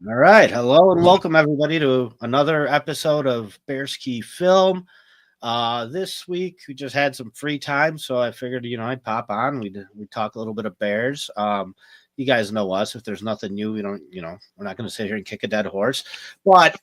All right. Hello and welcome everybody to another episode of Bears Key Film. This week we just had some free time, so I figured I'd pop on. We talk a little bit of Bears. You guys know us. If there's nothing new, we don't. We're not going to sit here and kick a dead horse. But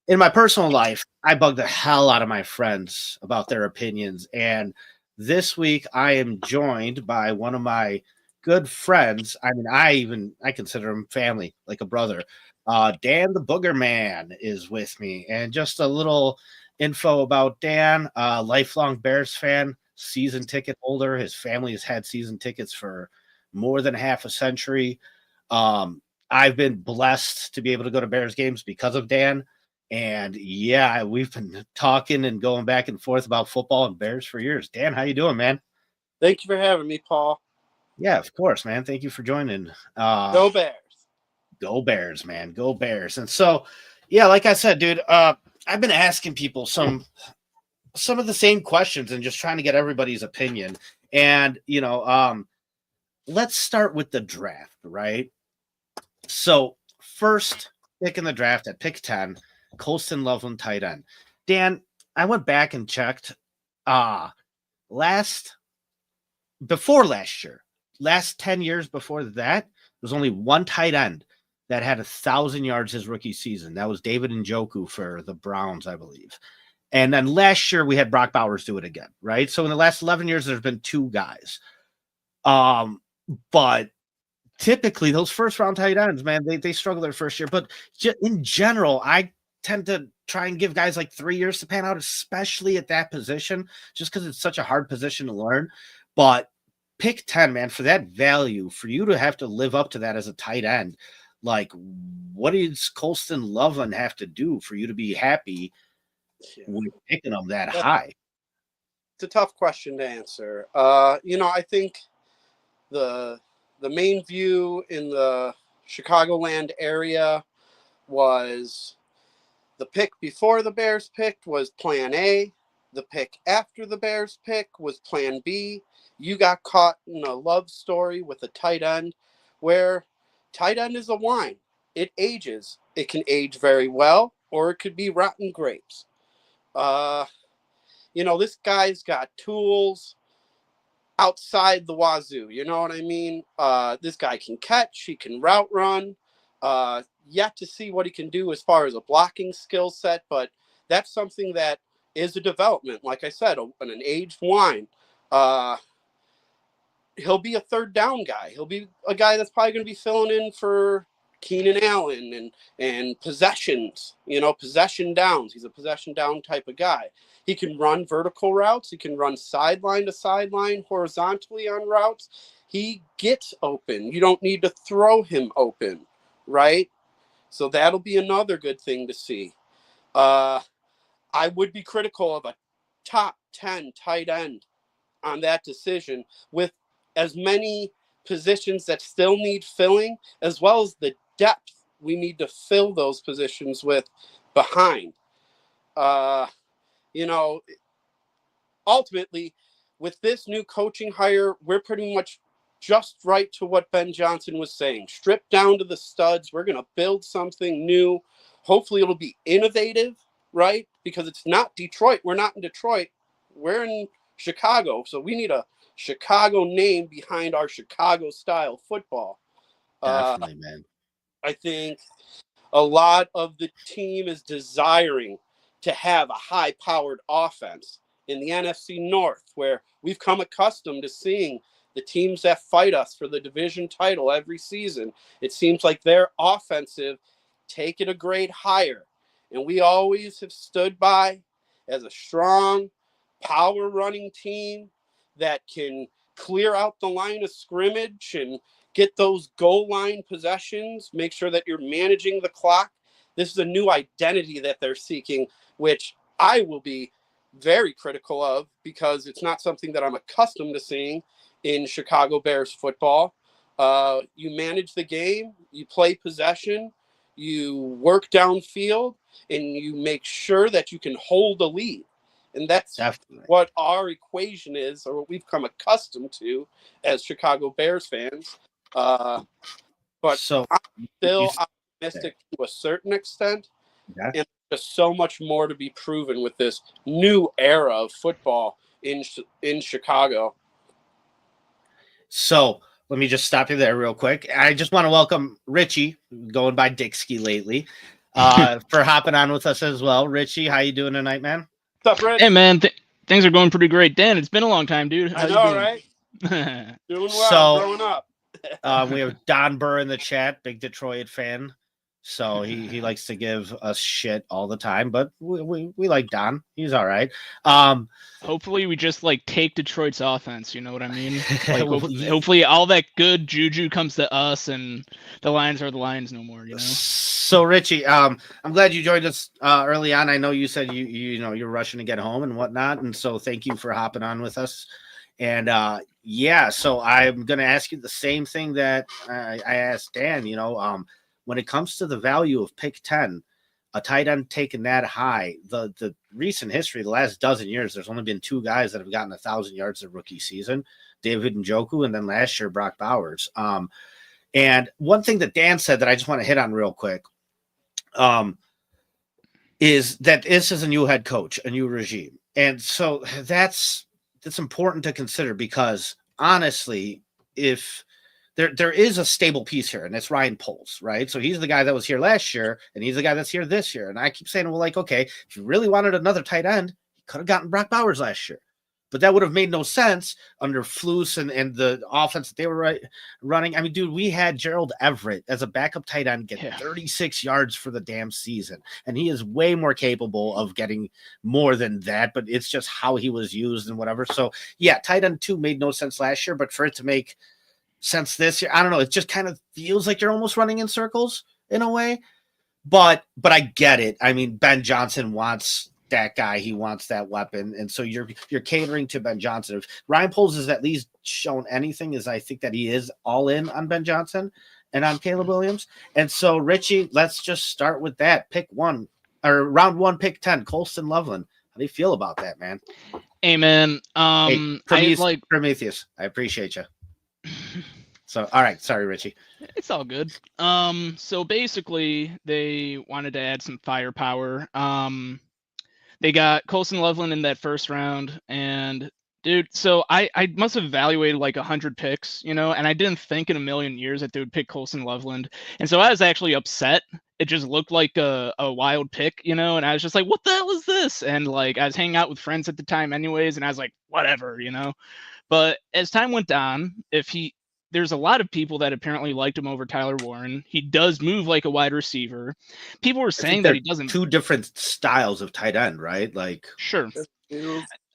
in my personal life, I bug the hell out of my friends about their opinions. And this week, I am joined by one of my good friends. I mean, I consider him family, like a brother. Dan the Booger Man is with me, and just a little info about Dan. Lifelong Bears fan, season ticket holder. His family has had season tickets for more than half a century. I've been blessed to be able to go to Bears games because of Dan. And yeah, we've been talking and going back and forth about football and Bears for years. Dan, how you doing, man? Thank you for having me, Paul. Yeah, of course, man. Thank you for joining. Go Bears. Go Bears, man. Go Bears. And so, yeah, like I said, dude, I've been asking people some of the same questions and just trying to get everybody's opinion. And, let's start with the draft, right? So, first pick in the draft at pick 10, Colston Loveland tight end. Dan, I went back and checked last before last year, last 10 years before that, there's only one tight end that had 1,000 yards his rookie season. That was David Njoku for the Browns, I believe. And then last year we had Brock Bowers do it again, right? So in the last 11 years, there's been two guys. But typically those first round tight ends, man, they struggle their first year. But in general, I tend to try and give guys like 3 years to pan out, especially at that position, just because it's such a hard position to learn. But pick 10, man, for that value, for you to have to live up to that as a tight end, like what does Colston Loveland have to do for you to be happy with picking them that high? It's a tough question to answer. I think the main view in the Chicagoland area was the pick before the Bears picked was plan A. The pick after the Bears pick was plan B. You got caught in a love story with a tight end where tight end is a wine. It ages. It can age very well, or it could be rotten grapes. This guy's got tools outside the wazoo. You know what I mean? This guy can catch. He can route run. Yet to see what he can do as far as a blocking skill set, but that's something that is a development. Like I said, an aged wine. He'll be a third down guy. He'll be a guy that's probably going to be filling in for Keenan Allen and possessions, possession downs. He's a possession down type of guy. He can run vertical routes. He can run sideline to sideline horizontally on routes. He gets open. You don't need to throw him open, right? So that'll be another good thing to see. I would be critical of a top 10 tight end on that decision with as many positions that still need filling, as well as the depth we need to fill those positions with behind. Ultimately, with this new coaching hire, we're pretty much just right to what Ben Johnson was saying. Stripped down to the studs. We're going to build something new. Hopefully it'll be innovative, right? Because it's not Detroit. We're not in Detroit. We're in Chicago. So we need a Chicago name behind our Chicago style football. Definitely, man. I think a lot of the team is desiring to have a high-powered offense in the NFC North, where we've come accustomed to seeing the teams that fight us for the division title every season. It seems like their offensive take it a grade higher. And we always have stood by as a strong, power-running team that can clear out the line of scrimmage and get those goal line possessions, make sure that you're managing the clock. This is a new identity that they're seeking, which I will be very critical of because it's not something that I'm accustomed to seeing in Chicago Bears football. You manage the game, you play possession, you work downfield, and you make sure that you can hold a lead. And that's Definitely. what our equation is, or what we've come accustomed to as Chicago Bears fans. But So I'm you still optimistic to a certain extent. Yeah. And there's so much more to be proven with this new era of football in Chicago. So let me just stop you there real quick. I just want to welcome Richie, going by Dixie lately, for hopping on with us as well. Richie, how you doing tonight, man? What's up, Rich? Hey, man, things are going pretty great. Dan, it's been a long time, dude. How I you know, doing? right? Doing well. So- growing up. We have Don Burr in the chat, big Detroit fan. So he likes to give us shit all the time, but we like Don. He's all right. Hopefully, we just like take Detroit's offense. You know what I mean? Like, Well, hopefully, all that good juju comes to us, and the Lions are the Lions no more. You know. So Richie, I'm glad you joined us early on. I know you said you know you're rushing to get home and whatnot, and so thank you for hopping on with us. And yeah, so I'm gonna ask you the same thing that I asked Dan. You know, when it comes to the value of pick 10, a tight end taken that high, the recent history, the last dozen years, there's only been 2 guys that have gotten 1,000 yards of rookie season, David Njoku, and then last year Brock Bowers. And one thing that Dan said that I just want to hit on real quick is that this is a new head coach, a new regime. And so that's important to consider, because honestly, if there is a stable piece here, and it's Ryan Poles, right? So he's the guy that was here last year, and he's the guy that's here this year. And I keep saying, well, like, okay, if you really wanted another tight end, you could have gotten Brock Bowers last year. But that would have made no sense under Flus and the offense that they were running. I mean, dude, we had Gerald Everett as a backup tight end get 36 yards for the damn season. And he is way more capable of getting more than that, but it's just how he was used and whatever. So, yeah, tight end 2 made no sense last year, but for it to make sense this year, I don't know. It just kind of feels like you're almost running in circles in a way. But I get it. I mean, Ben Johnson wants that guy, he wants that weapon, and so you're catering to Ben Johnson. If Ryan Poles has at least shown anything, is I think that he is all in on Ben Johnson and on Caleb Williams. And so Richie, let's just start with that. Pick 1 or round 1, pick 10, Colston Loveland. How do you feel about that, man? Hey, man. Prometheus, I appreciate you. So, all right, sorry, Richie. It's all good. So basically, they wanted to add some firepower. They got Colston Loveland in that first round, and dude, so I must have evaluated like 100 picks, you know, and I didn't think in a million years that they would pick Colston Loveland, and so I was actually upset. It just looked like a wild pick, you know, and I was just like, what the hell is this? And like, I was hanging out with friends at the time anyways, and I was like, whatever, you know. But as time went on, there's a lot of people that apparently liked him over Tyler Warren. He does move like a wide receiver. People were saying that he doesn't. 2 different styles of tight end, right? Like, sure.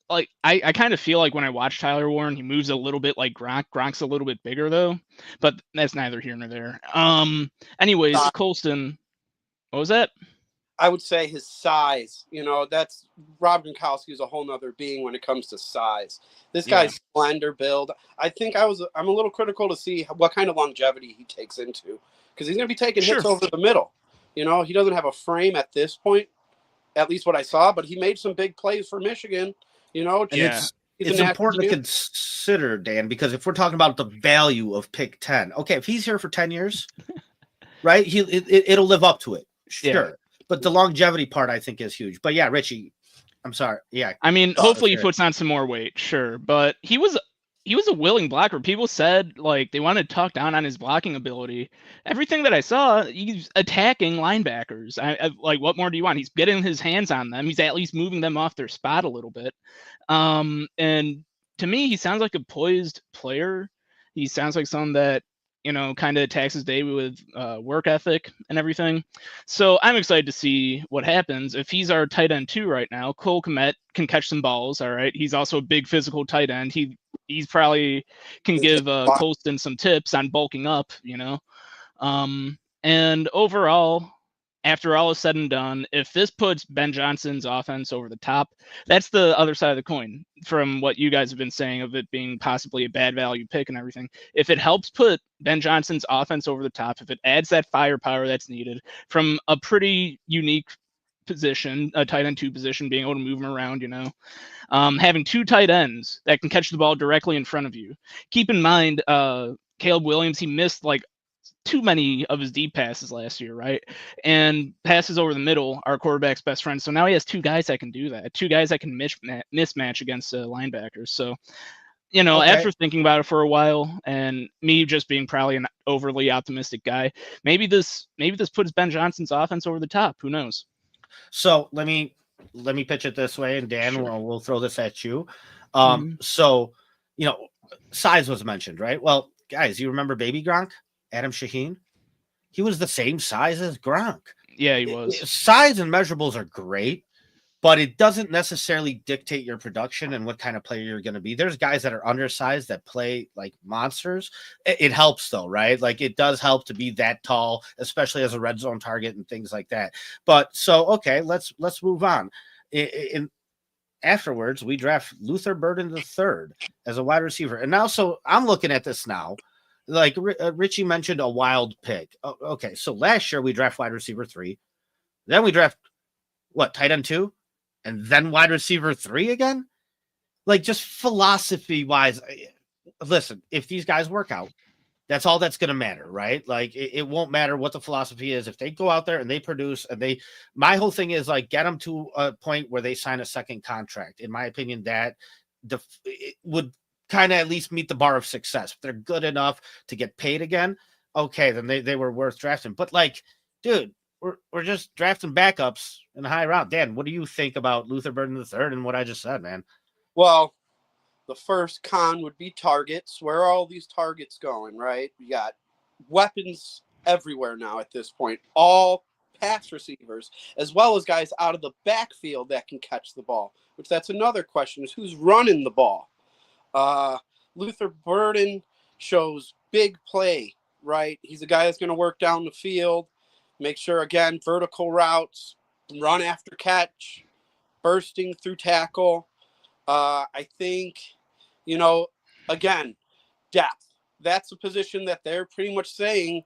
Like I kind of feel like when I watch Tyler Warren, he moves a little bit like Gronk. Gronk's a little bit bigger though, but that's neither here nor there. Anyways, Colston, what was that? I would say his size. You know, that's Rob Gronkowski is a whole nother being when it comes to size. This guy's slender build. I think I'm a little critical to see what kind of longevity he takes into, because he's going to be taking hits over the middle. You know, he doesn't have a frame at this point, at least what I saw, but he made some big plays for Michigan. You know, it's important to consider, Dan, because if we're talking about the value of pick 10, okay, if he's here for 10 years, right, it'll live up to it. Sure. Yeah. But the longevity part, I think, is huge. But yeah, Richie, I'm sorry. Yeah. I mean, hopefully he puts on some more weight, sure. But he was a willing blocker. People said like they wanted to talk down on his blocking ability. Everything that I saw, he's attacking linebackers. I like, what more do you want? He's getting his hands on them. He's at least moving them off their spot a little bit. And to me, he sounds like a poised player. He sounds like someone that, you know, kind of attacks his day with work ethic and everything. So I'm excited to see what happens. If he's our tight end 2 right now, Cole Kmet can catch some balls. All right. He's also a big physical tight end. He's probably can give Colston some tips on bulking up, you know. And overall, after all is said and done, if this puts Ben Johnson's offense over the top, that's the other side of the coin from what you guys have been saying of it being possibly a bad value pick and everything. If it helps put Ben Johnson's offense over the top, if it adds that firepower that's needed from a pretty unique position, a tight end 2 position, being able to move him around, you know, having 2 tight ends that can catch the ball directly in front of you. Keep in mind, Caleb Williams, he missed like too many of his deep passes last year, right? And passes over the middle, our quarterback's best friend. So now he has two guys that can do that, two guys that can mismatch against linebackers. So, Okay. after thinking about it for a while, and me just being probably an overly optimistic guy, maybe this puts Ben Johnson's offense over the top. Who knows? So let me pitch it this way, and Dan, Sure. we'll throw this at you. Mhm. So size was mentioned, right? Well, guys, you remember Baby Gronk, Adam Shaheen? He was the same size as Gronk. Yeah, he was. Size and measurables are great, but it doesn't necessarily dictate your production and what kind of player you're going to be. There's guys that are undersized that play like monsters. It helps though, right? Like it does help to be that tall, especially as a red zone target and things like that. But so, okay, let's move on. In afterwards, we draft Luther Burden III as a wide receiver. And now, so I'm looking at this now. Like Richie mentioned a wild pick. Okay, so last year we draft wide receiver 3. Then we draft tight end 2? And then wide receiver 3 again? Like just philosophy wise, listen, if these guys work out, that's all that's going to matter, right? Like it won't matter what the philosophy is. If they go out there and they produce and my whole thing is like get them to a point where they sign a second contract. In my opinion, that it would kind of at least meet the bar of success. If they're good enough to get paid again, okay, then they were worth drafting. But like, dude, we're just drafting backups in the high round. Dan, what do you think about Luther Burden III and what I just said, man? Well, the first con would be targets. Where are all these targets going, right? We got weapons everywhere now at this point. All pass receivers, as well as guys out of the backfield that can catch the ball, which that's another question is who's running the ball. Luther Burden shows big play, right? He's a guy that's going to work down the field, make sure, again, vertical routes, run after catch, bursting through tackle. I think, again, depth. That's a position that they're pretty much saying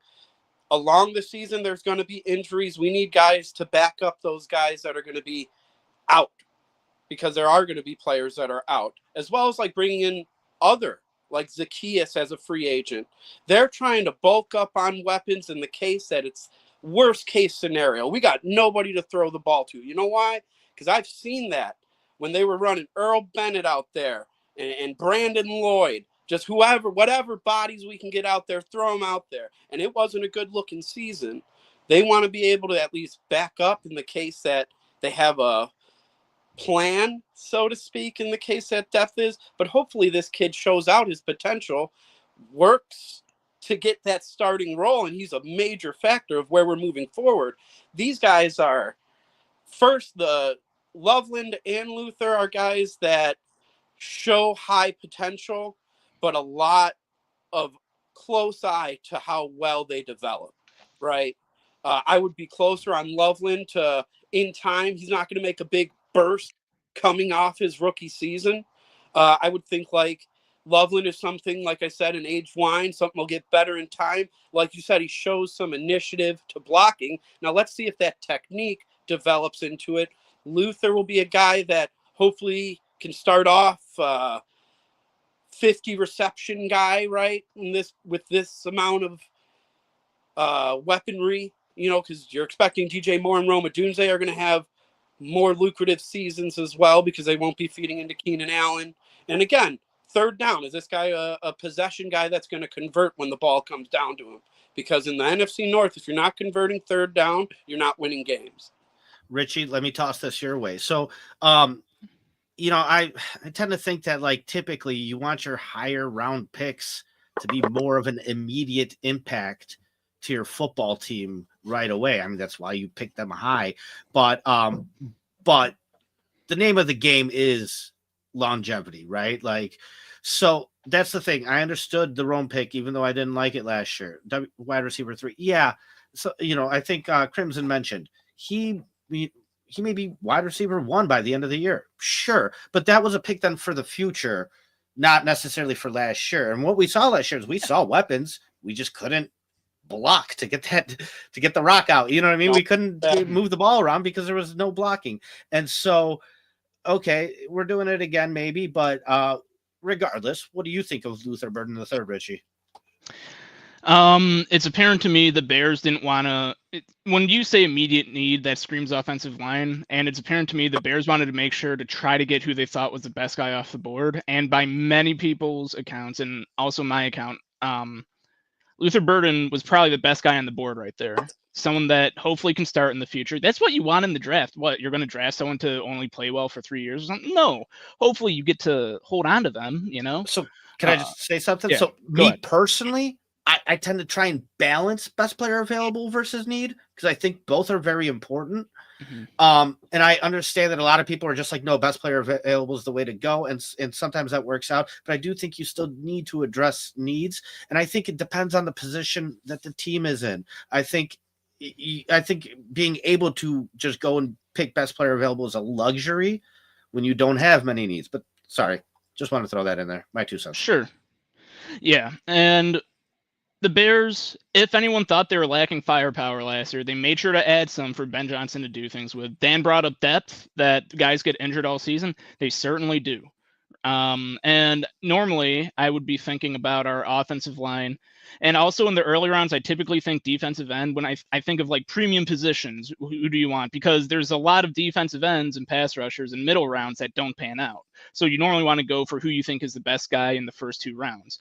along the season there's going to be injuries. We need guys to back up those guys that are going to be out because there are going to be players that are out, as well as like bringing in other, like Zacchaeus as a free agent. They're trying to bulk up on weapons in the case that it's worst case scenario. We got nobody to throw the ball to. You know why? Because I've seen that when they were running Earl Bennett out there and Brandon Lloyd, just whatever bodies we can get out there, throw them out there. And it wasn't a good looking season. They want to be able to at least back up in the case that they have a plan, so to speak, in the case that depth is. But hopefully this kid shows out his potential, works to get that starting role, and he's a major factor of where we're moving forward. These guys are, first, the Loveland and Luther are guys that show high potential, but a lot of close eye to how well they develop, right? I would be closer on Loveland to in time. He's not going to make a big burst coming off his rookie season. I would think like Loveland is something, like I said, an aged wine. Something will get better in time. Like you said, he shows some initiative to blocking. Now let's see if that technique develops into it. Luther will be a guy that hopefully can start off 50 reception guy, right? With this amount of weaponry, because you're expecting DJ Moore and Roma Dunze are going to have more lucrative seasons as well because they won't be feeding into Keenan Allen. And again, third down, is this guy a possession guy that's going to convert when the ball comes down to him? Because in the NFC North, if you're not converting third down, you're not winning games. Richie, let me toss this your way. So, I tend to think that like typically you want your higher round picks to be more of an immediate impact to your football team right away. I mean, that's why you pick them high. But the name of the game is longevity, right? Like, so that's the thing. I understood the Rome pick, even though I didn't like it last year. Wide receiver 3. Yeah. So, I think Crimson mentioned he may be wide receiver 1 by the end of the year. Sure. But that was a pick then for the future, not necessarily for last year. And what we saw last year is we saw weapons. We just couldn't block to get the rock out. You know what I mean? We couldn't move the ball around because there was no blocking. And so, okay, we're doing it again, maybe. But regardless, what do you think of Luther Burden III, Richie? It's apparent to me the Bears didn't want to. When you say immediate need, that screams offensive line, and it's apparent to me the Bears wanted to make sure to try to get who they thought was the best guy off the board. And by many people's accounts, and also my account, Luther Burden was probably the best guy on the board right there. Someone that hopefully can start in the future. That's what you want in the draft. What, you're going to draft someone to only play well for 3 years or something? No. Hopefully you get to hold on to them, you know? So can I just say something? Yeah, So go me ahead. personally, I tend to try and balance best player available versus need because I think both are very important. Mm-hmm. And I understand that a lot of people are just like, no, best player available is the way to go. And sometimes that works out. But I do think you still need to address needs. And I think it depends on the position that the team is in. I think being able to just go and pick best player available is a luxury when you don't have many needs. But sorry, just want to throw that in there. My 2 cents. Sure. Yeah. And the Bears, if anyone thought they were lacking firepower last year, they made sure to add some for Ben Johnson to do things with. Dan brought up depth, that guys get injured all season. They certainly do. And normally I would be thinking about our offensive line. And also in the early rounds, I typically think defensive end when I think of like premium positions. Who do you want? Because there's a lot of defensive ends and pass rushers in middle rounds that don't pan out. So you normally want to go for who you think is the best guy in the first 2 rounds.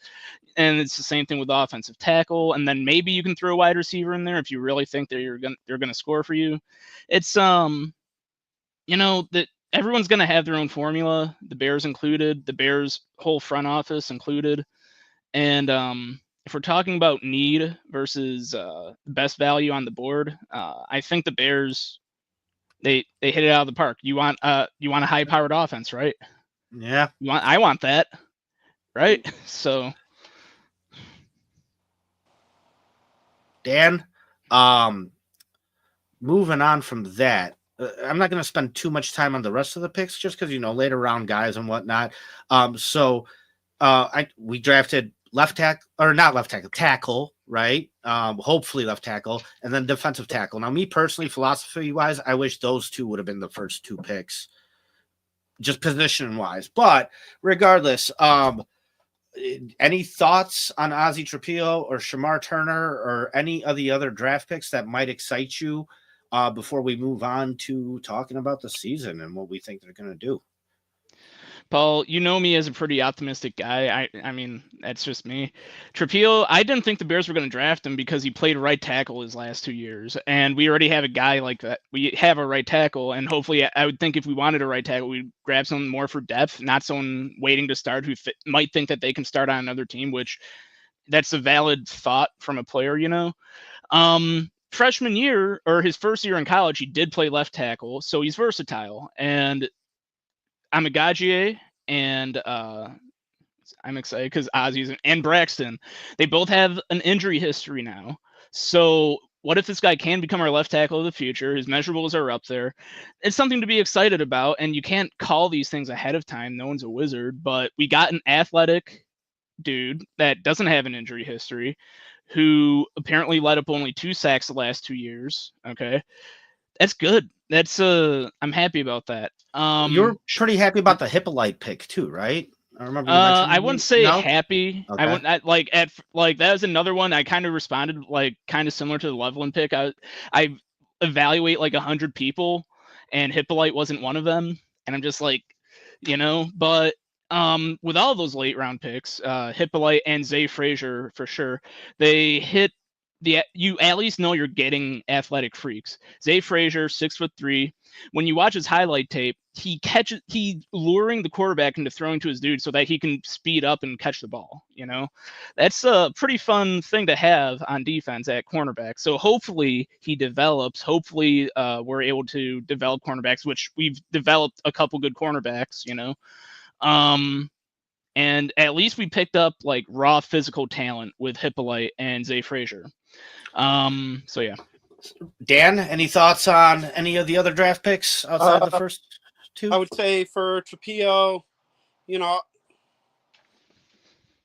And it's the same thing with offensive tackle. And then maybe you can throw a wide receiver in there if you really think that they're gonna score for you. It's that everyone's going to have their own formula, the Bears included, the Bears whole front office included. And if we're talking about need versus best value on the board, I think the Bears they hit it out of the park. You want a high powered offense, right? Yeah. I want that, right? So Dan, moving on from that, I'm not going to spend too much time on the rest of the picks just because, later round guys and whatnot. We drafted tackle, right? Hopefully left tackle, and then defensive tackle. Now, me personally, philosophy-wise, I wish those 2 would have been the first 2 picks, just position-wise. But regardless, any thoughts on Ozzie Trapillo or Shamar Turner or any of the other draft picks that might excite you before we move on to talking about the season and what we think they're going to do? Paul, you know me as a pretty optimistic guy. I mean, that's just me. Trapillo, I didn't think the Bears were going to draft him because he played right tackle his last 2 years. And we already have a guy like that. We have a right tackle. And hopefully, I would think if we wanted a right tackle, we'd grab someone more for depth, not someone waiting to start who might think that they can start on another team, which that's a valid thought from a player, Freshman year or his first year in college, he did play left tackle. So he's versatile. And Amagagie and I'm excited because Ozzie's and Braxton, they both have an injury history now. So what if this guy can become our left tackle of the future? His measurables are up there. It's something to be excited about, and you can't call these things ahead of time. No one's a wizard, but we got an athletic dude that doesn't have an injury history, who apparently let up only 2 sacks the last 2 years. Okay. That's good. I'm happy about that. You're pretty happy about the Hippolyte pick too, right? I remember you mentioned. I wouldn't say happy. Okay. I wouldn't that was another one I kind of responded kind of similar to the Loveland pick. I evaluate 100 people, and Hippolyte wasn't one of them, and I'm just but with all those late round picks, Hippolyte and Zay Frazier for sure, they hit you at least know you're getting athletic freaks. Zay Frazier, 6'3". When you watch his highlight tape, he luring the quarterback into throwing to his dude so that he can speed up and catch the ball. That's a pretty fun thing to have on defense at cornerback. So hopefully he develops. Hopefully we're able to develop cornerbacks, which we've developed a couple good cornerbacks. And at least we picked up raw physical talent with Hippolyte and Zay Frazier. So yeah. Dan, any thoughts on any of the other draft picks outside the first 2? I would say for Trapillo,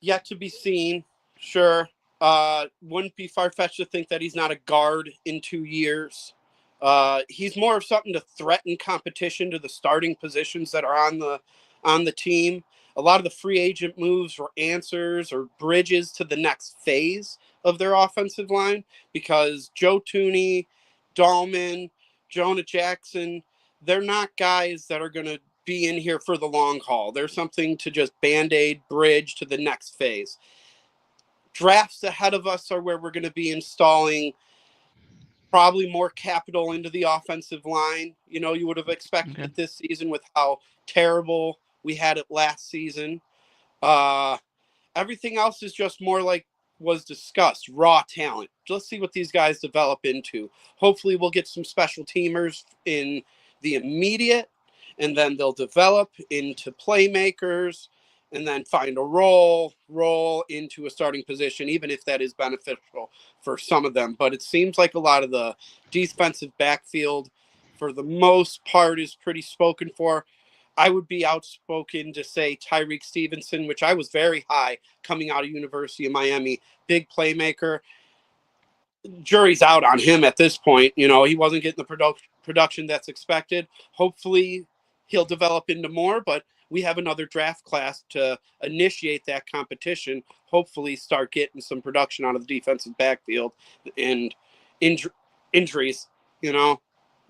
yet to be seen. Sure. Wouldn't be far-fetched to think that he's not a guard in 2 years. He's more of something to threaten competition to the starting positions that are on the team. a lot of the free agent moves were answers or bridges to the next phase of their offensive line, because Joe Tooney, Dahlman, Jonah Jackson, they're not guys that are going to be in here for the long haul. They're something to just Band-Aid bridge to the next phase. Drafts ahead of us are where we're going to be installing probably more capital into the offensive line. You know, you would have expected it this season with how terrible we had it last season. Everything else is just more like was discussed, raw talent. Let's see what these guys develop into. Hopefully we'll get some special teamers in the immediate, and then they'll develop into playmakers, and then find a roll into a starting position, even if that is beneficial for some of them. But it seems like a lot of the defensive backfield, for the most part, is pretty spoken for. I would be outspoken to say Tyreek Stevenson, which I was very high coming out of University of Miami. Big playmaker. Jury's out on him at this point. You know, he wasn't getting the production that's expected. Hopefully he'll develop into more, but we have another draft class to initiate that competition. Hopefully start getting some production out of the defensive backfield and injuries. You know,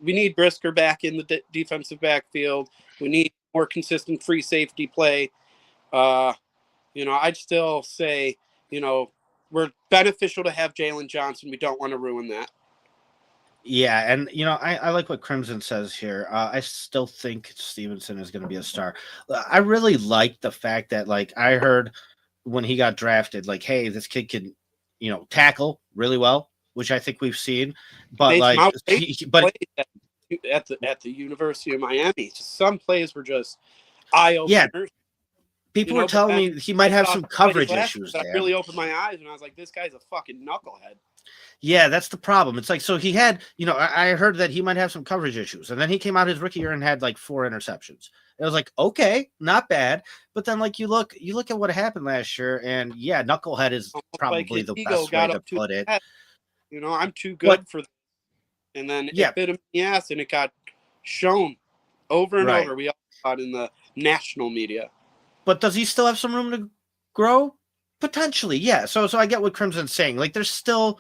we need Brisker back in the defensive backfield. We need more consistent free safety play. You know, I'd still say, you know, we're beneficial to have Jalen Johnson. We don't want to ruin that. Yeah, and you know, I like what Crimson says here. I still think Stevenson is going to be a star. I really like the fact that, like, I heard when he got drafted, like, hey, this kid can, you know, tackle really well, which I think we've seen. But like, at the University of Miami, some plays were just eye openers. Yeah. People were telling me he might have some coverage issues. That really opened my eyes, and I was like, this guy's a fucking knucklehead. Yeah, that's the problem. It's like, so he had, you know, I heard that he might have some coverage issues. And then he came out his rookie year and had like 4 interceptions. It was like, okay, not bad. But then, like, you look at what happened last year, and yeah, knucklehead is probably the best way to put it. You know, I'm too good for this. And then it bit him in the ass, and it got shown over and over. We all saw it in the national media. But does he still have some room to grow? Potentially, yeah. So I get what Crimson's saying. Like, there's still,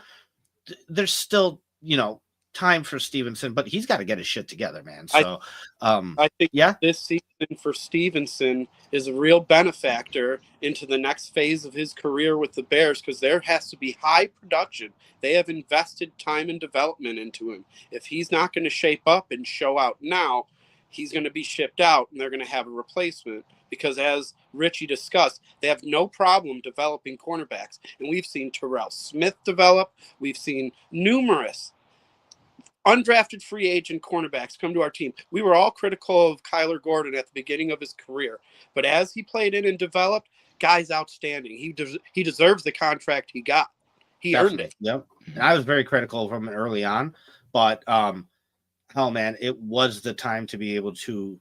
you know, time for Stevenson, but he's got to get his shit together, man. So I think this season for Stevenson is a real benefactor into the next phase of his career with the Bears, because there has to be high production. They have invested time and development into him. If he's not going to shape up and show out now, he's going to be shipped out, and they're going to have a replacement. Because as Richie discussed, they have no problem developing cornerbacks. And we've seen Terrell Smith develop. We've seen numerous undrafted free agent cornerbacks come to our team. We were all critical of Kyler Gordon at the beginning of his career. But as he played in and developed, guy's outstanding. He deserves the contract he got. He earned it. Yep. And I was very critical of him early on. But, hell, man, it was the time to be able to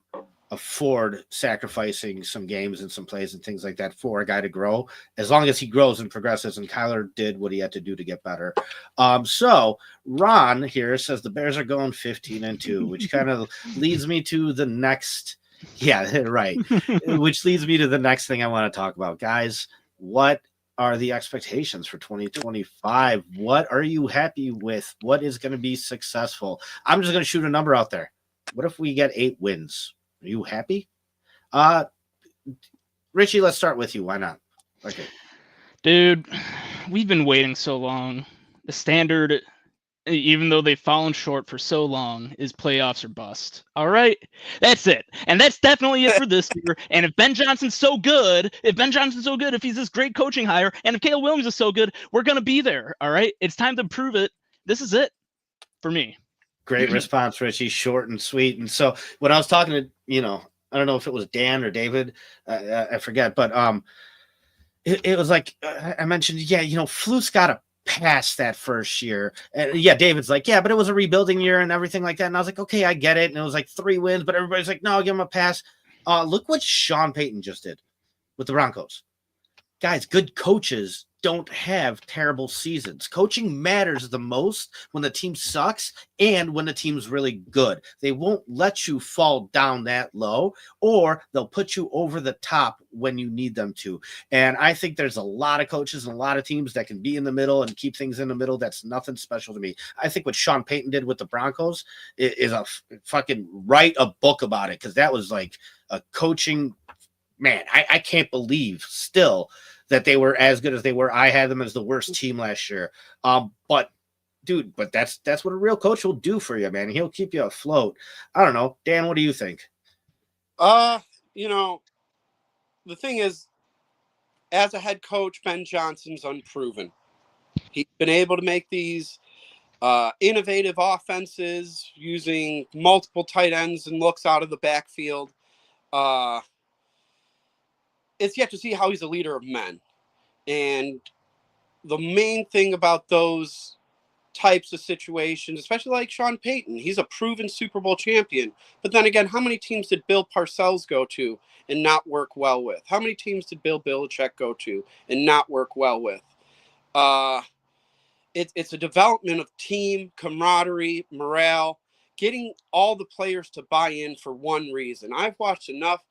afford sacrificing some games and some plays and things like that for a guy to grow, as long as he grows and progresses. And Kyler did what he had to do to get better. So Ron here says the Bears are going 15-2, which kind of leads me to the next. Yeah, right. Which leads me to the next thing I want to talk about, guys. What are the expectations for 2025? What are you happy with? What is going to be successful? I'm just going to shoot a number out there. What if we get 8 wins? Are you happy? Richie, let's start with you. Why not? Okay. Dude, we've been waiting so long. The standard, even though they've fallen short for so long, is playoffs or bust. All right? That's it. And that's definitely it for this year. And if Ben Johnson's so good, if he's this great coaching hire, and if Caleb Williams is so good, we're going to be there. All right? It's time to prove it. This is it for me. Great response, Richie. Short and sweet. And so when I was talking to, you know, I don't know if it was Dan or David, I forget, but it was like I mentioned, yeah, you know, Fluke's got to pass that first year. And yeah, David's like, yeah, but it was a rebuilding year and everything like that. And I was like, okay, I get it. And it was like 3 wins, but everybody's like, no, I'll give him a pass. Look what Sean Payton just did with the Broncos. guys, good coaches don't have terrible seasons. Coaching matters the most when the team sucks and when the team's really good. They won't let you fall down that low, or they'll put you over the top when you need them to. And I think there's a lot of coaches and a lot of teams that can be in the middle and keep things in the middle. That's nothing special to me. I think what Sean Payton did with the Broncos is a fucking write a book about it, because that was like a coaching, man, I can't believe still that they were as good as they were. I had them as the worst team last year. But dude, that's what a real coach will do for you, man. He'll keep you afloat. I don't know. Dan, what do you think? You know, the thing is, as a head coach, Ben Johnson's unproven. He's been able to make these innovative offenses using multiple tight ends and looks out of the backfield. It's yet to see how he's a leader of men. And the main thing about those types of situations, especially like Sean Payton, he's a proven Super Bowl champion. But then again, how many teams did Bill Parcells go to and not work well with? How many teams did Bill Belichick go to and not work well with? It's a development of team camaraderie, morale, getting all the players to buy in for one reason. I've watched enough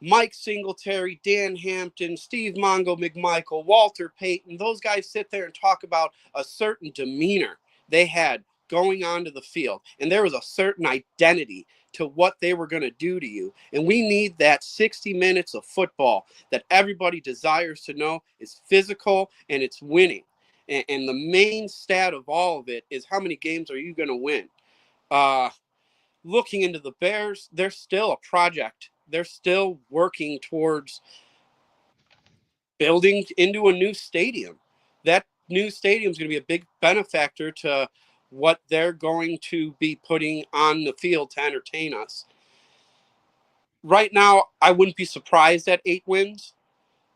Mike Singletary, Dan Hampton, Steve Mongo McMichael, Walter Payton, those guys sit there and talk about a certain demeanor they had going onto the field. And there was a certain identity to what they were going to do to you. And we need that 60 minutes of football that everybody desires to know is physical and it's winning. And the main stat of all of it is how many games are you going to win? Looking into the Bears, they're still a project. They're still working towards building into a new stadium. That new stadium is going to be a big benefactor to what they're going to be putting on the field to entertain us. Right now, I wouldn't be surprised at 8 wins.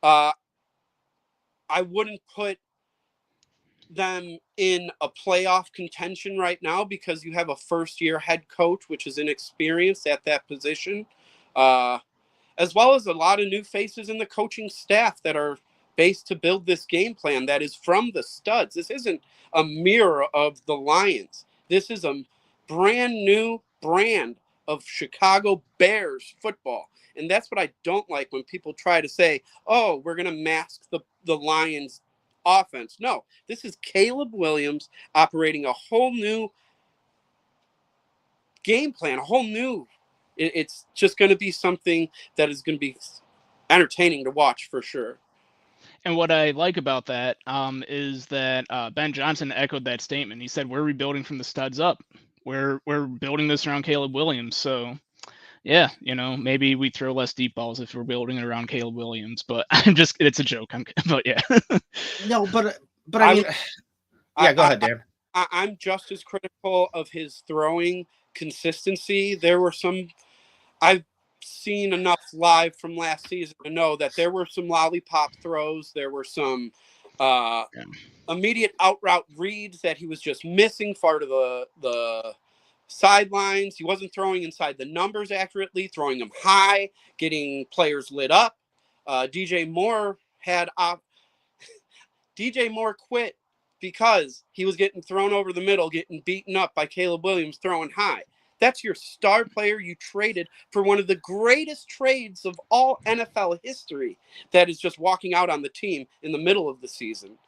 I wouldn't put them in a playoff contention right now because you have a first-year head coach, which is inexperienced at that position. As well as a lot of new faces in the coaching staff that are based to build this game plan that is from the studs. This isn't a mirror of the Lions. This is a brand new brand of Chicago Bears football. And that's what I don't like when people try to say, oh, we're going to mask the Lions offense. No, this is Caleb Williams operating a whole new game plan, a whole new. It's just going to be something that is going to be entertaining to watch for sure. And what I like about that is that Ben Johnson echoed that statement. He said, "We're rebuilding from the studs up. We're building this around Caleb Williams." So, yeah, maybe we throw less deep balls if we're building it around Caleb Williams. But it's a joke. But yeah. No, but I mean, yeah, go ahead, Dan. I'm just as critical of his throwing consistency. There were some. I've seen enough live from last season to know that there were some lollipop throws. There were some immediate out route reads that he was just missing far to the sidelines. He wasn't throwing inside the numbers accurately, throwing them high, getting players lit up. DJ Moore quit because he was getting thrown over the middle, getting beaten up by Caleb Williams throwing high. That's your star player you traded for one of the greatest trades of all NFL history that is just walking out on the team in the middle of the season.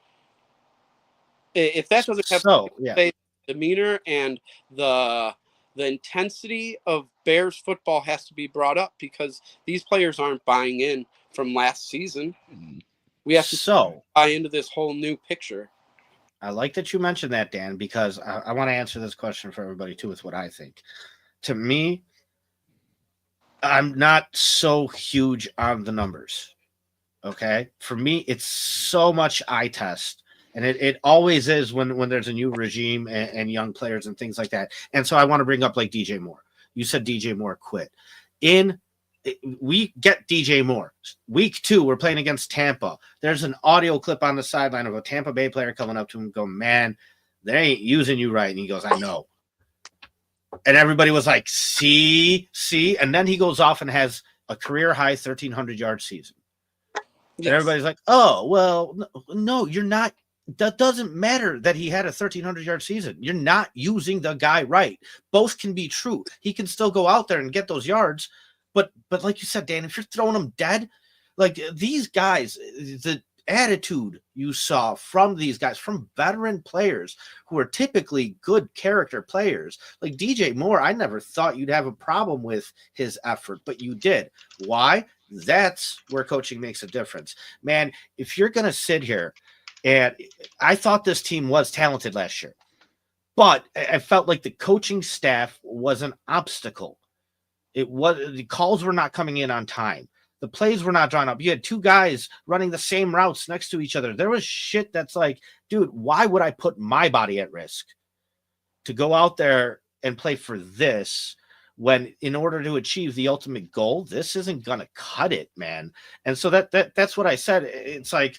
If that doesn't have the demeanor and the intensity of Bears football has to be brought up because these players aren't buying in from last season. We have to buy into this whole new picture. I like that you mentioned that, Dan, because I want to answer this question for everybody, too, with what I think. To me, I'm not so huge on the numbers, okay? For me, it's so much eye test, and it always is when there's a new regime and young players and things like that. And so I want to bring up, like, DJ Moore. You said DJ Moore quit. We get DJ Moore. Week 2, we're playing against Tampa. There's an audio clip on the sideline of a Tampa Bay player coming up to him and going, "Man, they ain't using you right." And he goes, "I know." And everybody was like, see. And then he goes off and has a career-high 1,300-yard season. And everybody's like, oh, well, no, you're not. That doesn't matter that he had a 1,300-yard season. You're not using the guy right. Both can be true. He can still go out there and get those yards. But like you said, Dan, if you're throwing them dead, like these guys, the attitude you saw from these guys, from veteran players who are typically good character players, like DJ Moore, I never thought you'd have a problem with his effort, but you did. Why? That's where coaching makes a difference. Man, if you're going to sit here, and I thought this team was talented last year, but I felt like the coaching staff was an obstacle. It was, the calls were not coming in on time. The plays were not drawn up. You had two guys running the same routes next to each other. There was shit that's like, dude, why would I put my body at risk to go out there and play for this when in order to achieve the ultimate goal, this isn't going to cut it, man. And so that's what I said. It's like,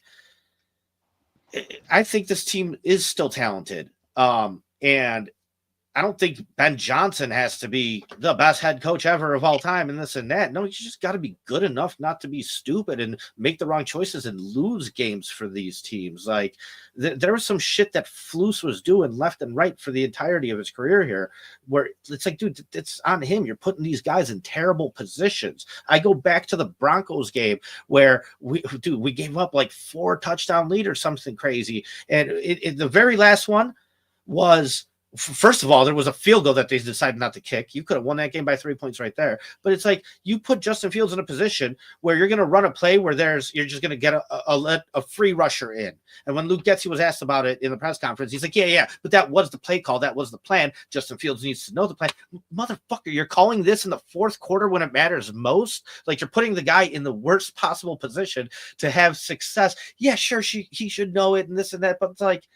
I think this team is still talented. And I don't think Ben Johnson has to be the best head coach ever of all time and this and that. No, you just got to be good enough not to be stupid and make the wrong choices and lose games for these teams. Like there was some shit that Flus was doing left and right for the entirety of his career here, where it's like, dude, it's on him. You're putting these guys in terrible positions. I go back to the Broncos game where we gave up like 4 touchdown lead or something crazy. And the very last one was, first of all, there was a field goal that they decided not to kick. You could have won that game by 3 points right there. But it's like you put Justin Fields in a position where you're going to run a play where you're just going to get a free rusher in. And when Luke Getsy was asked about it in the press conference, he's like, yeah, but that was the play call. That was the plan. Justin Fields needs to know the plan. Motherfucker, you're calling this in the fourth quarter when it matters most? Like you're putting the guy in the worst possible position to have success. Yeah, sure, he should know it and this and that. But it's like,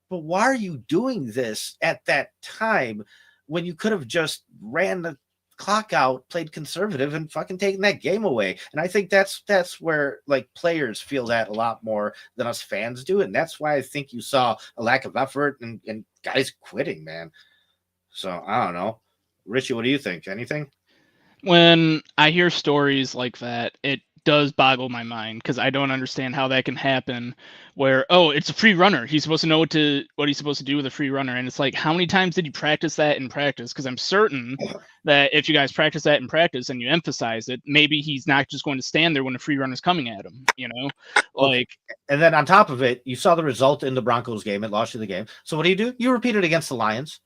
but why are you doing this at that time when you could have just ran the clock out, played conservative, and fucking taken that game away? And I think that's where like players feel that a lot more than us fans do. And that's why I think you saw a lack of effort and guys quitting, man. So I don't know. Richie, what do you think? Anything? When I hear stories like that, it does boggle my mind because I don't understand how that can happen where, oh, it's a free runner. He's supposed to know what he's supposed to do with a free runner. And it's like, how many times did you practice that in practice? Because I'm certain that if you guys practice that in practice and you emphasize it, maybe he's not just going to stand there when a free runner's coming at him, you know? Like, and then on top of it, you saw the result in the Broncos game. It lost you the game. So what do? You repeat it against the Lions.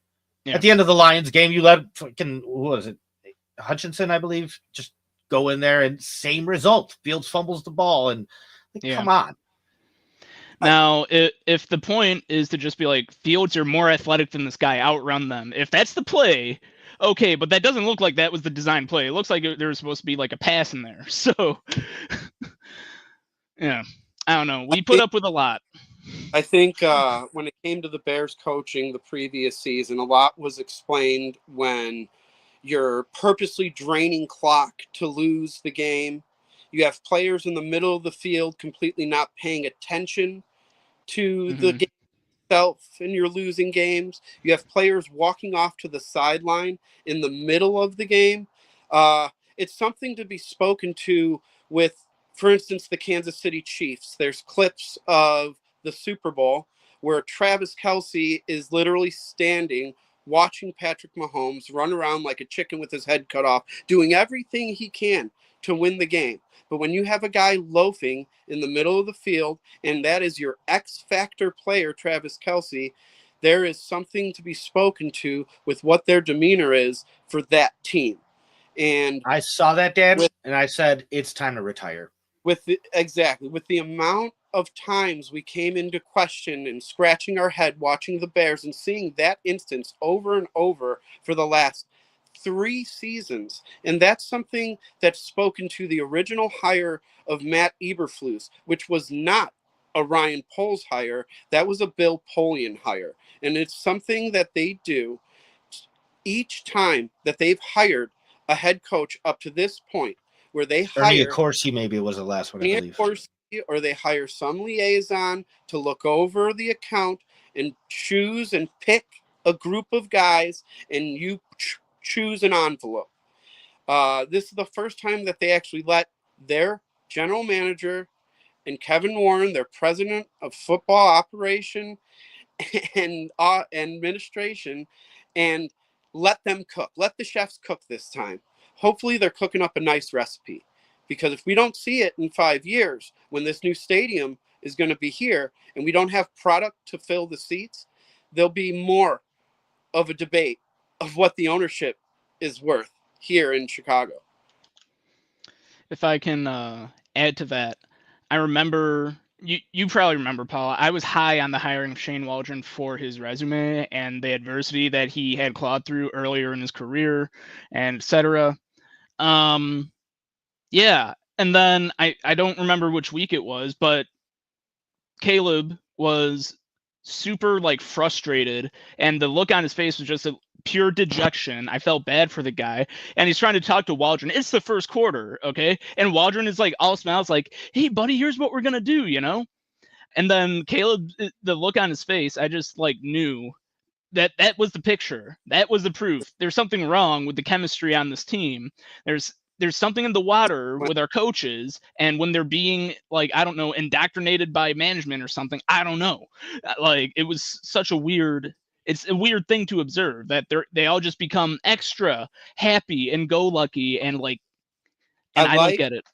Yeah. At the end of the Lions game, you let fucking, who was it? Hutchinson, I believe, just go in there and same result. Fields fumbles the ball and come on. Now, if the point is to just be like, Fields are more athletic than this guy, outrun them. If that's the play, okay, but that doesn't look like that was the design play. It looks like there was supposed to be like a pass in there. So, yeah, I don't know. We put up with a lot. I think when it came to the Bears coaching the previous season, a lot was explained when you're purposely draining clock to lose the game. You have players in the middle of the field completely not paying attention to the game itself, and you're losing games. You have players walking off to the sideline in the middle of the game. It's something to be spoken to with, for instance, the Kansas City Chiefs. There's clips of the Super Bowl where Travis Kelce is literally standing watching Patrick Mahomes run around like a chicken with his head cut off, doing everything he can to win the game. But when you have a guy loafing in the middle of the field, and that is your X-factor player, Travis Kelce, there is something to be spoken to with what their demeanor is for that team. And I saw that, Dan, and I said, it's time to retire. With the amount of times we came into question and scratching our head watching the Bears and seeing that instance over and over for the last 3 seasons. And that's something that's spoken to the original hire of Matt Eberflus, which was not a Ryan Poles hire. That was a Bill Polian hire. And it's something that they do each time that they've hired a head coach up to this point, where they hire Corsi, maybe was the last one, I believe. Corsi, or they hire some liaison to look over the account and choose and pick a group of guys, and you choose an envelope. This is the first time that they actually let their general manager and Kevin Warren, their president of football operation and administration, and let them cook. Let the chefs cook this time. Hopefully, they're cooking up a nice recipe, because if we don't see it in 5 years, when this new stadium is going to be here, and we don't have product to fill the seats, there'll be more of a debate of what the ownership is worth here in Chicago. If I can add to that, I remember you probably remember, Paul. I was high on the hiring of Shane Waldron for his resume and the adversity that he had clawed through earlier in his career, and etc. Yeah, and then I don't remember which week it was, but Caleb was super like frustrated, and the look on his face was just a pure dejection. I felt bad for the guy, and he's trying to talk to Waldron. It's the first quarter, okay? And Waldron is like all smiles, like, "Hey, buddy, here's what we're gonna do," you know? And then Caleb, the look on his face, I just like knew that was the picture. That was the proof. There's something wrong with the chemistry on this team. There's something in the water with our coaches, and when they're being like, I don't know, indoctrinated by management or something, I don't know. Like, it was such a weird, it's a weird thing to observe that they all just become extra happy and go lucky, and like, and I don't get it.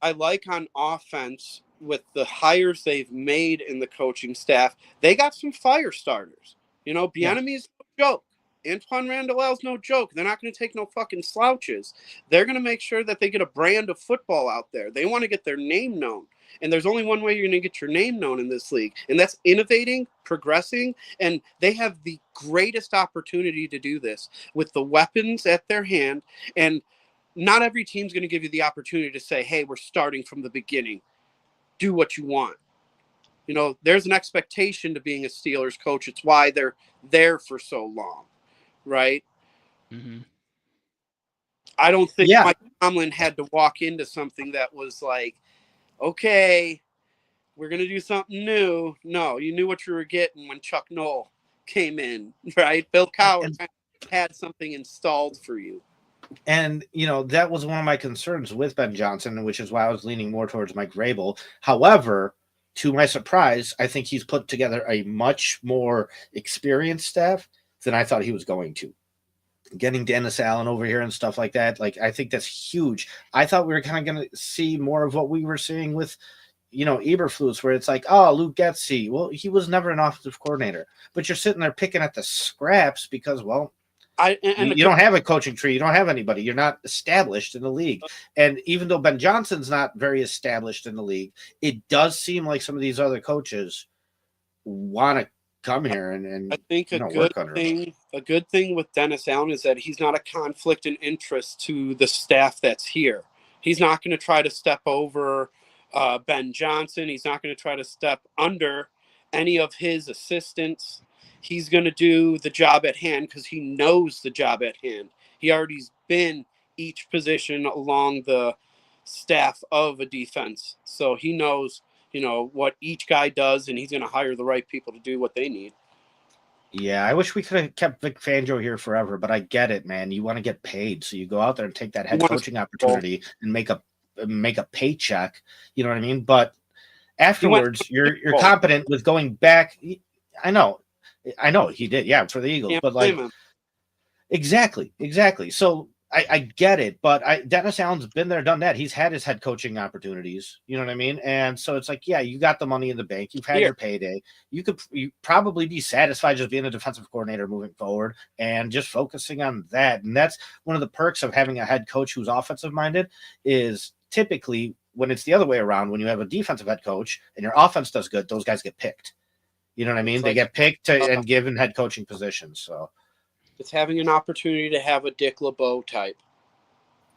I like on offense with the hires they've made in the coaching staff, they got some fire starters. You know, Bieniemy's no joke. Antoine Randall's no joke. They're not going to take no fucking slouches. They're going to make sure that they get a brand of football out there. They want to get their name known. And there's only one way you're going to get your name known in this league, and that's innovating, progressing, and they have the greatest opportunity to do this with the weapons at their hand. And not every team's going to give you the opportunity to say, hey, we're starting from the beginning. Do what you want. You know, there's an expectation to being a Steelers coach. It's why they're there for so long, right? Mm-hmm. I don't think Mike Tomlin had to walk into something that was like, okay, we're going to do something new. No, you knew what you were getting when Chuck Noll came in, right? Bill Cowher had something installed for you. And, you know, that was one of my concerns with Ben Johnson, which is why I was leaning more towards Mike Vrabel. However, to my surprise, I think he's put together a much more experienced staff than I thought he was going to. Getting Dennis Allen over here and stuff like that, like, I think that's huge. I thought we were kind of going to see more of what we were seeing with, you know, Eberflus, where it's like, oh, Luke Getsy. Well, he was never an offensive coordinator, but you're sitting there picking at the scraps because, well, you don't have a coaching tree. You don't have anybody. You're not established in the league. And even though Ben Johnson's not very established in the league, it does seem like some of these other coaches want to come here and I think a good thing with Dennis Allen is that he's not a conflict in interest to the staff that's here. He's not going to try to step over Ben Johnson. He's not going to try to step under any of his assistants. He's going to do the job at hand because he knows the job at hand. He already's been each position along the staff of a defense. So he knows, you know, what each guy does, and he's going to hire the right people to do what they need. Yeah, I wish we could have kept Vic Fangio here forever, but I get it, man. You want to get paid, so you go out there and take that head coaching opportunity and make a paycheck. You know what I mean? But afterwards, you're competent with going back. I know he did, yeah, for the Eagles, but like, exactly. So I get it, but Dennis Allen's been there, done that. He's had his head coaching opportunities. You know what I mean? And so it's like, yeah, you got the money in the bank. You've had your payday. You probably be satisfied just being a defensive coordinator moving forward and just focusing on that. And that's one of the perks of having a head coach who's offensive minded is typically when it's the other way around, when you have a defensive head coach and your offense does good, those guys get picked. You know what I mean? They get picked and given head coaching positions. So it's having an opportunity to have a Dick LeBeau type.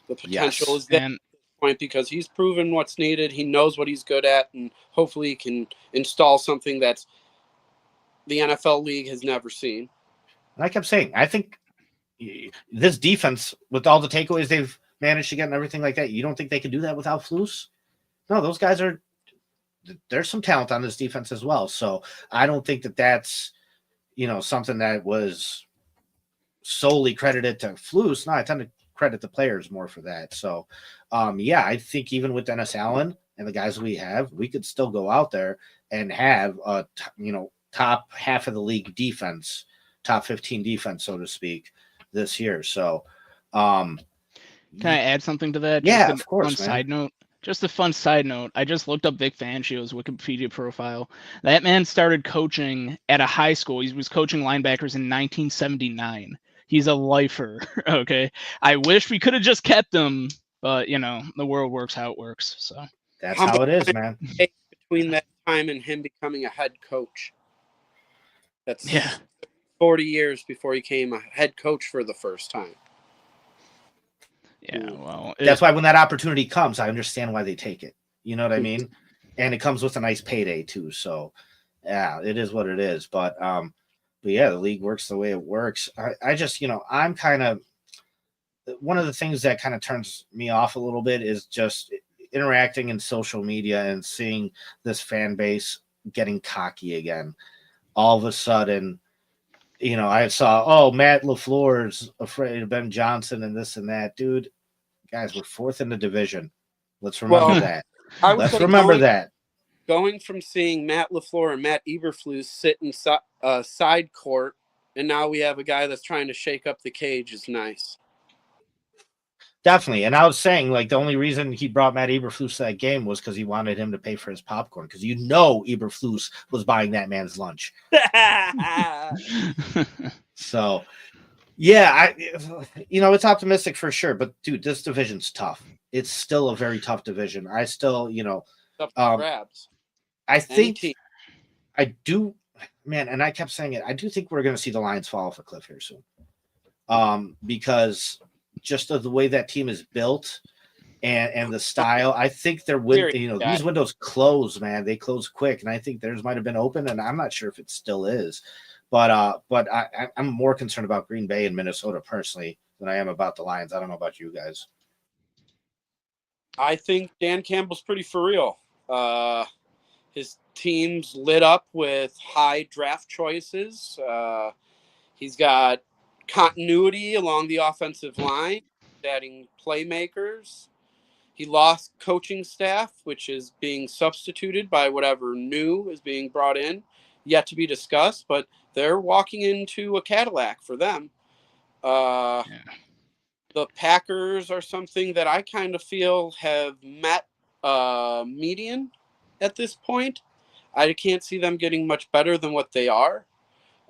The potential is there at this point because he's proven what's needed. He knows what he's good at, and hopefully he can install something that the NFL league has never seen. And I kept saying, I think this defense, with all the takeaways they've managed to get and everything like that, you don't think they could do that without Flus? No, those guys there's some talent on this defense as well. So I don't think that's, you know, something that was solely credited to Flus. No, I tend to credit the players more for that. So, I think even with Dennis Allen, and the guys we have, we could still go out there and have a top half of the league defense, top 15 defense, so to speak, this year. So, Can I add something to that? yeah, Just a of course, fun man. side note. Just a fun side note. I just looked up Vic Fangio's Wikipedia profile. That man started coaching at a high school. He was coaching linebackers in 1979. He's a lifer. Okay. I wish we could have just kept him, but the world works how it works. So That's How how much it is, time man. did it take between that time and him becoming a head coach? That's yeah. 40 years before he became a head coach for the first time. Yeah. Well, That's why when that opportunity comes, I understand why they take it. You know what I mean? And it comes with a nice payday too. So yeah, it is what it is. But yeah, the league works the way it works. I just, I'm kind of one of the things that kind of turns me off a little bit is just interacting in social media and seeing this fan base getting cocky again. All of a sudden, I saw, oh, Matt LaFleur's afraid of Ben Johnson and this and that. Dude, guys, we're fourth in the division. Let's remember Well, that. I would Let's say remember that. going from seeing Matt LaFleur and Matt Eberflus sit in side court, and now we have a guy that's trying to shake up the cage is nice. Definitely. And I was saying, like, the only reason he brought Matt Eberflus to that game was because he wanted him to pay for his popcorn, because Eberflus was buying that man's lunch. So, yeah, it's optimistic for sure. But, dude, this division's tough. It's still a very tough division. I still, grabs. I think I do, man, and I kept saying it. I do think we're going to see the Lions fall off a cliff here soon. Because just of the way that team is built and the style, I think these windows close, man. They close quick, and I think theirs might have been open, and I'm not sure if it still is. But I'm more concerned about Green Bay and Minnesota personally than I am about the Lions. I don't know about you guys. I think Dan Campbell's pretty for real. His team's lit up with high draft choices. He's got continuity along the offensive line, adding playmakers. He lost coaching staff, which is being substituted by whatever new is being brought in, yet to be discussed, but they're walking into a Cadillac for them. The Packers are something that I kind of feel have met median at this point. I can't see them getting much better than what they are.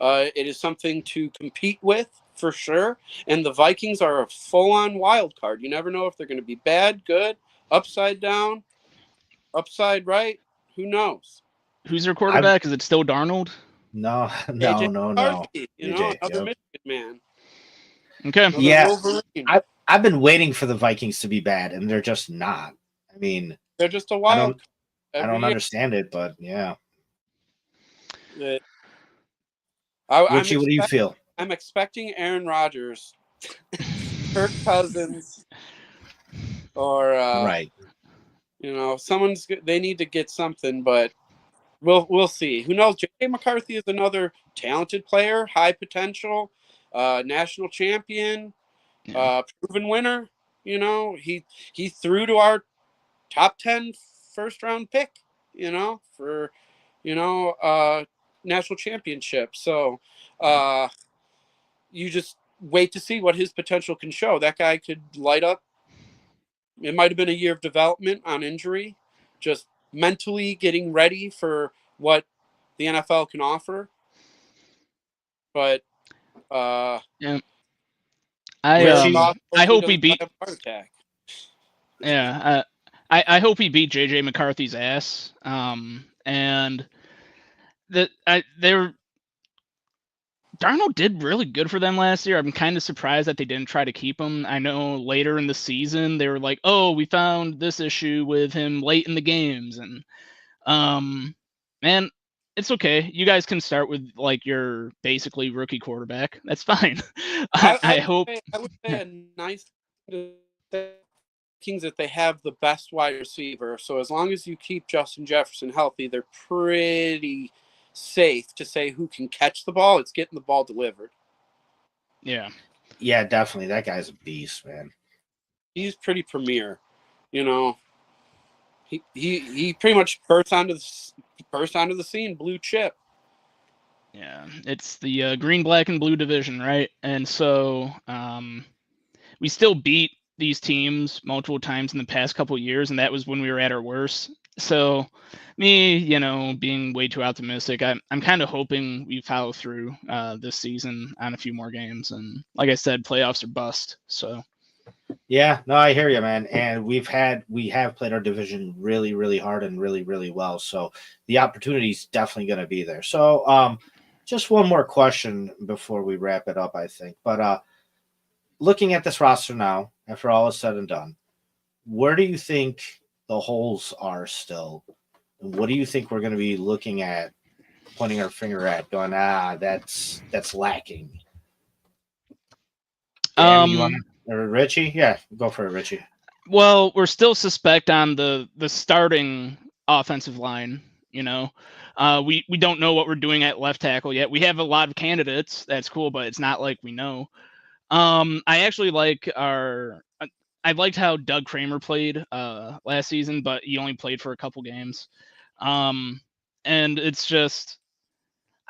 It is something to compete with for sure. And the Vikings are a full-on wild card. You never know if they're going to be bad, good, upside down, upside right. Who knows? Who's their quarterback? Is it still Darnold? No. McCarthy, AJ, another Michigan man. Okay. Another Yeah. Wolverine. I've been waiting for the Vikings to be bad, and they're just not. I mean, They're just a wild card. I don't understand it, but yeah. Richie, what do you feel? I'm expecting Aaron Rodgers, Kirk Cousins, or right. They need to get something, but we'll see. Who knows? J.J. McCarthy is another talented player, high potential, national champion, proven winner. He threw to our top 10 first round pick. For national championship. So you just wait to see what his potential can show. That guy could light up. It might have been a year of development on injury, just mentally getting ready for what the NFL can offer. But I hope he beat. Heart attack. Yeah, I hope he beat JJ McCarthy's ass. And Darnold did really good for them last year. I'm kind of surprised that they didn't try to keep him. I know later in the season they were like, "Oh, we found this issue with him late in the games," and man, it's okay. You guys can start with like your basically rookie quarterback. That's fine. I hope. I would say a nice Kings that they have the best wide receiver. So as long as you keep Justin Jefferson healthy, they're pretty safe to say who can catch the ball. It's getting the ball delivered. Yeah, definitely. That guy's a beast, man. He's pretty premier. He pretty much burst onto the scene, blue chip. Yeah, it's the green, black, and blue division, right? And so we still beat these teams multiple times in the past couple of years, and that was when we were at our worst. So me, being way too optimistic, I'm kind of hoping we follow through this season on a few more games. And like I said, playoffs are bust. So Yeah, no, I hear you, man. And we have played our division really, really hard and really, really well. So the opportunity is definitely going to be there. So, just one more question before we wrap it up, I think. But looking at this roster now, after all is said and done, where do you think the holes are still? And what do you think we're going to be looking at, pointing our finger at, going, that's lacking? Dan, you want to, or Richie? Yeah, go for it, Richie. Well, we're still suspect on the starting offensive line. We don't know what we're doing at left tackle yet. We have a lot of candidates. That's cool, but it's not like we know. I actually I liked how Doug Kramer played last season, but he only played for a couple games. And it's just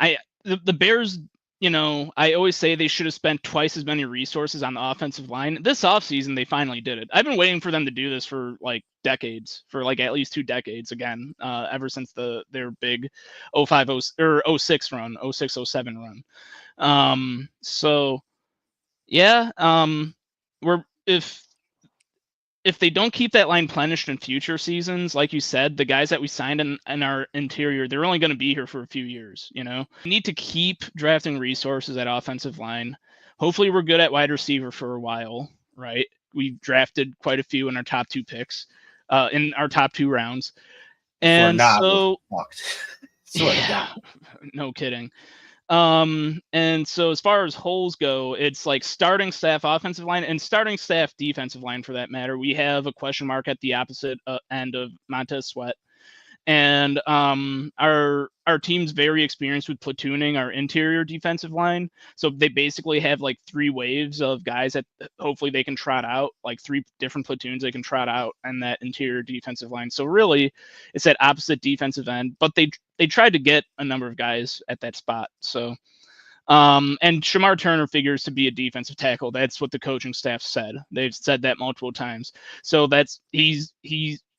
the Bears, I always say they should have spent twice as many resources on the offensive line. This offseason, they finally did it. I've been waiting for them to do this for like decades, for like at least 2 decades again, ever since their big 05 or 06 run, 06 07 run. So yeah, we're if they don't keep that line plenished in future seasons, like you said, the guys that we signed in our interior, they're only going to be here for a few years. We need to keep drafting resources at offensive line. Hopefully we're good at wide receiver for a while, right? We've drafted quite a few in our top 2 picks, in our top 2 rounds. And so, yeah, no kidding. And so as far as holes go, it's like starting staff offensive line and starting staff defensive line for that matter. We have a question mark at the opposite end of Montez Sweat. And our team's very experienced with platooning our interior defensive line. So they basically have like 3 waves of guys that hopefully they can trot out, like 3 different platoons they can trot out on that interior defensive line. So really, it's that opposite defensive end. But they tried to get a number of guys at that spot. So and Shamar Turner figures to be a defensive tackle. That's what the coaching staff said. They've said that multiple times. So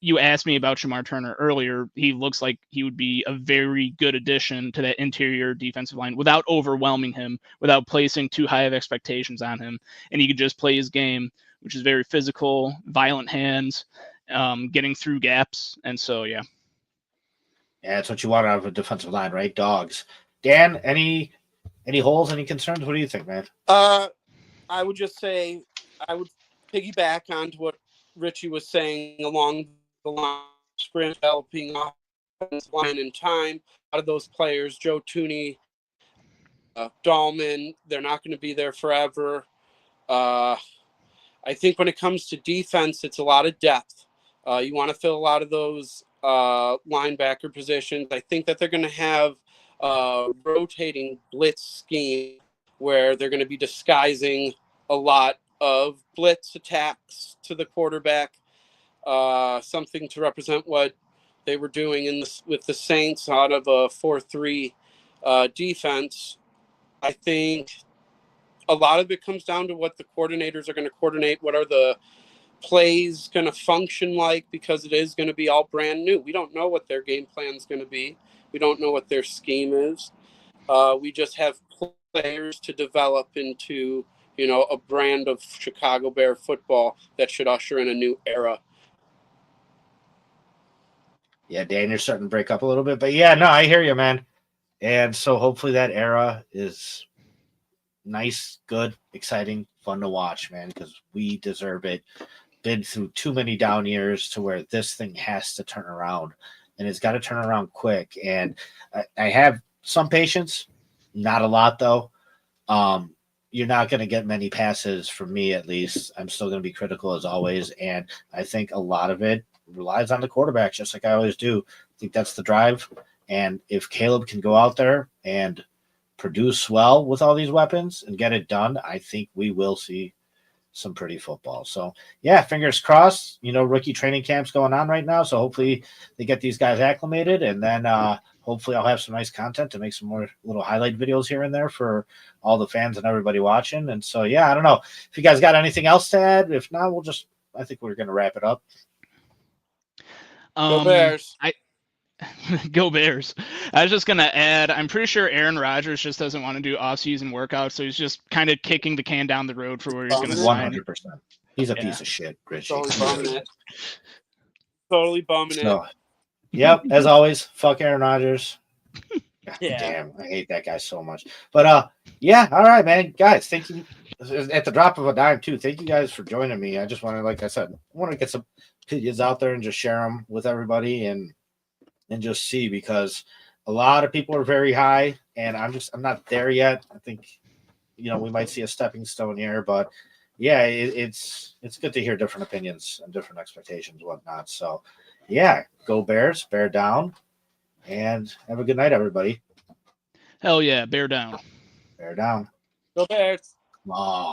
you asked me about Shamar Turner earlier. He looks like he would be a very good addition to that interior defensive line without overwhelming him, without placing too high of expectations on him. And he could just play his game, which is very physical, violent hands, getting through gaps. And so, yeah. Yeah, that's what you want out of a defensive line, right? Dogs. Dan, any holes, any concerns? What do you think, man? I would just say I would piggyback onto what Richie was saying along the line sprint, developing offensive line in time. A lot of those players, Joe Tooney, Dahlman, they're not going to be there forever. I think when it comes to defense, it's a lot of depth. You want to fill a lot of those linebacker positions. I think that they're going to have rotating blitz scheme where they're going to be disguising a lot of blitz attacks to the quarterback, something to represent what they were doing with the Saints out of a 4-3 defense. I think a lot of it comes down to what the coordinators are going to coordinate. What are the plays going to function like? Because it is going to be all brand new. We don't know what their game plan is going to be. We don't know what their scheme is. We just have players to develop into, a brand of Chicago Bear football that should usher in a new era. Yeah, Dan, you're starting to break up a little bit, but yeah, no, I hear you, man. And so hopefully that era is nice, good, exciting, fun to watch, man, because we deserve it. Been through too many down years to where this thing has to turn around, and it's got to turn around quick. And I have some patience, not a lot though. You're not going to get many passes from me, at least. I'm still going to be critical as always, and I think a lot of it relies on the quarterback, just like I always do. I think that's the drive. And if Caleb can go out there and produce well with all these weapons and get it done, I think we will see some pretty football. So yeah, fingers crossed. Rookie training camp's going on right now, so hopefully they get these guys acclimated, and then hopefully I'll have some nice content to make some more little highlight videos here and there for all the fans and everybody watching. And so yeah, I don't know if you guys got anything else to add. If not, I think we're gonna wrap it up. Go Bears. Go Bears. I was just going to add, I'm pretty sure Aaron Rodgers just doesn't want to do off-season workouts, so he's just kind of kicking the can down the road for where he's going to sign. 100%. He's a piece of shit, Richie. Totally bumming it. Yep, as always, fuck Aaron Rodgers. God damn, I hate that guy so much. But yeah, all right, man. Guys, thank you. At the drop of a dime, too. Thank you guys for joining me. I just want to, like I said, get some opinions out there and just share them with everybody and just see, because a lot of people are very high and I'm not there yet. I think, we might see a stepping stone here, but yeah, it's good to hear different opinions and different expectations and whatnot. So yeah, go Bears, bear down, and have a good night, everybody. Hell yeah, bear down. Bear down. Go Bears. Come on.